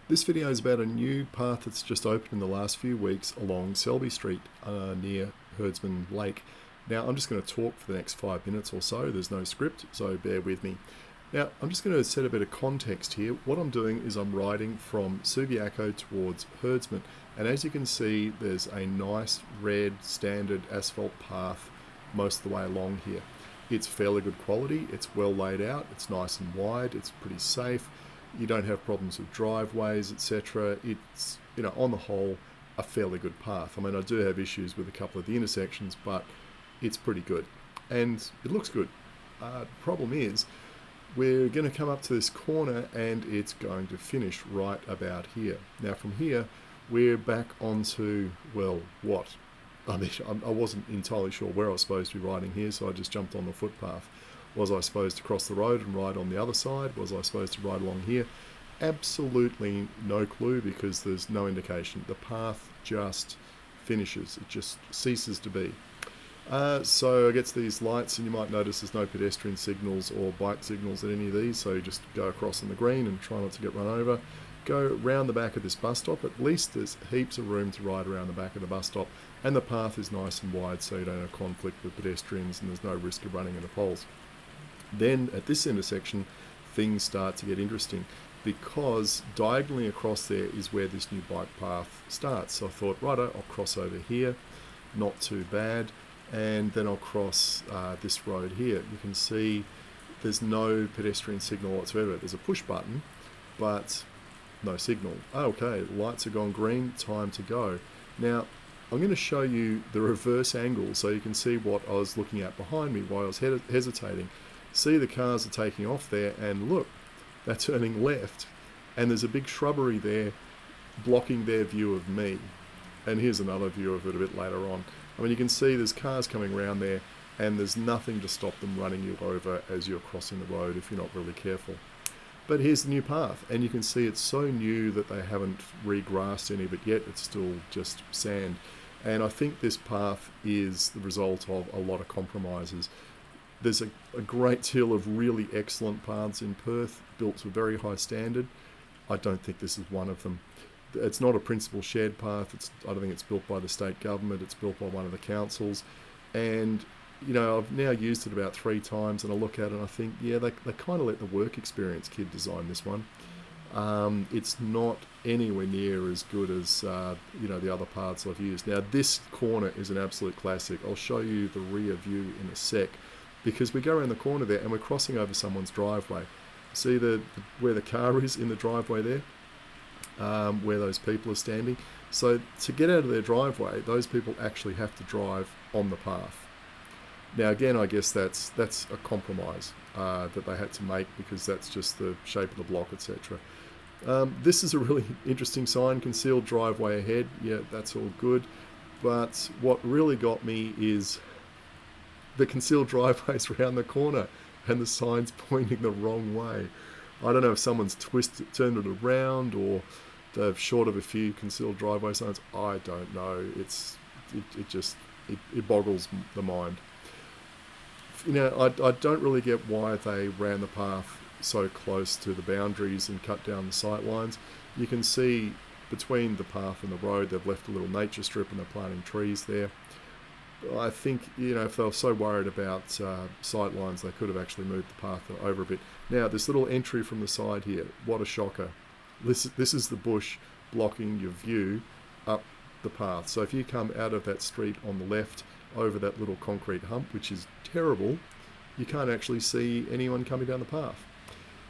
This video is about a new path that's just opened in the last few weeks along Selby Street near Herdsman Lake. Now I'm just going to talk for the next 5 minutes or so. There's no script, so bear with me. Now I'm just going to set a bit of context here. What I'm doing is I'm riding from Subiaco towards Herdsman, and as you can see there's a nice red standard asphalt path most of the way along here. It's fairly good quality, it's well laid out, it's nice and wide, it's pretty safe. You don't have problems with driveways, etc. It's, on the whole, a fairly good path. I mean, I do have issues with a couple of the intersections, but it's pretty good. And it looks good. Problem is, we're going to come up to this corner and it's going to finish right about here. Now from here, we're back onto, well, what? I mean, I wasn't entirely sure where I was supposed to be riding here, so I just jumped on the footpath. Was I supposed to cross the road and ride on the other side? Was I supposed to ride along here? Absolutely no clue, because there's no indication. The path just finishes. It just ceases to be. So I get to these lights, and you might notice there's no pedestrian signals or bike signals at any of these, so you just go across in the green and try not to get run over. Go round the back of this bus stop. At least there's heaps of room to ride around the back of the bus stop, and the path is nice and wide, so you don't have conflict with pedestrians and there's no risk of running into poles. Then at this intersection, things start to get interesting, because diagonally across there is where this new bike path starts. So I thought, righto, I'll cross over here, not too bad, and then I'll cross this road here. You can see there's no pedestrian signal whatsoever. There's a push button, but no signal. Okay, lights are gone green, time to go. Now, I'm going to show you the reverse angle so you can see what I was looking at behind me while I was hesitating. See, the cars are taking off there, and look, they're turning left, and there's a big shrubbery there blocking their view of me. And here's another view of it a bit later on. I mean, you can see there's cars coming around there, and there's nothing to stop them running you over as you're crossing the road if you're not really careful. But here's the new path, and you can see it's so new that they haven't regrassed any of it yet. It's still just sand. And I think this path is the result of a lot of compromises. There's a great deal of really excellent paths in Perth, built to a very high standard. I don't think this is one of them. It's not a principal shared path. I don't think it's built by the state government. It's built by one of the councils. And, I've now used it about 3 times, and I look at it and I think, yeah, they kind of let the work experience kid design this one. It's not anywhere near as good as, the other paths I've used. Now, this corner is an absolute classic. I'll show you the rear view in a sec, because we go around the corner there and we're crossing over someone's driveway. See where the car is in the driveway there, where those people are standing. So to get out of their driveway, those people actually have to drive on the path. Now again, I guess that's a compromise that they had to make, because that's just the shape of the block, etc. This is a really interesting sign, concealed driveway ahead. Yeah, that's all good. But what really got me is the concealed driveways around the corner, and the sign's pointing the wrong way. I don't know if someone's turned it around, or they've short of a few concealed driveway signs. I don't know. It boggles the mind. I don't really get why they ran the path so close to the boundaries and cut down the sight lines. You can see between the path and the road, they've left a little nature strip and they're planting trees there. I think, if they were so worried about sight lines, they could have actually moved the path over a bit. Now, this little entry from the side here, what a shocker. This is the bush blocking your view up the path. So if you come out of that street on the left, over that little concrete hump, which is terrible, you can't actually see anyone coming down the path.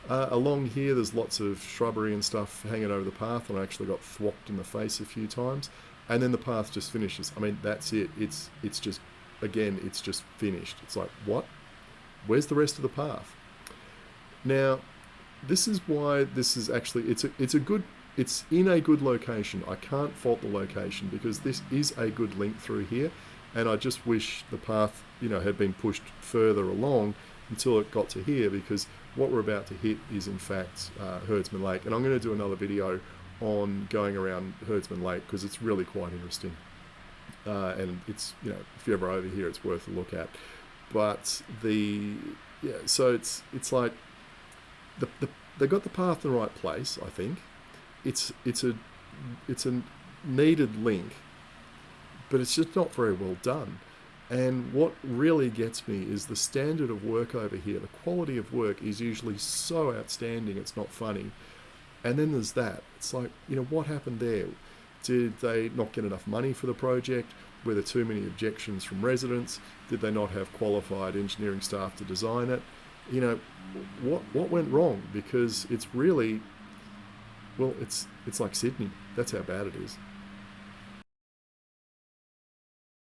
Along here, there's lots of shrubbery and stuff hanging over the path, and I actually got thwacked in the face a few times. And then the path just finishes. I mean, that's it. It's just finished. It's like, what? Where's the rest of the path? Now, this is why this is actually, it's in a good location. I can't fault the location, because this is a good link through here. And I just wish the path, had been pushed further along until it got to here, because what we're about to hit is in fact Herdsman Lake. And I'm going to do another video on going around Herdsman Lake, because it's really quite interesting. And it's, if you're ever over here, it's worth a look at. But so it's like they got the path in the right place, I think. it's a needed link, but it's just not very well done. And what really gets me is the standard of work over here. The quality of work is usually so outstanding, it's not funny. And then there's that. It's like, what happened there? Did they not get enough money for the project? Were there too many objections from residents? Did they not have qualified engineering staff to design it? What went wrong? Because it's really, well, it's like Sydney. That's how bad it is.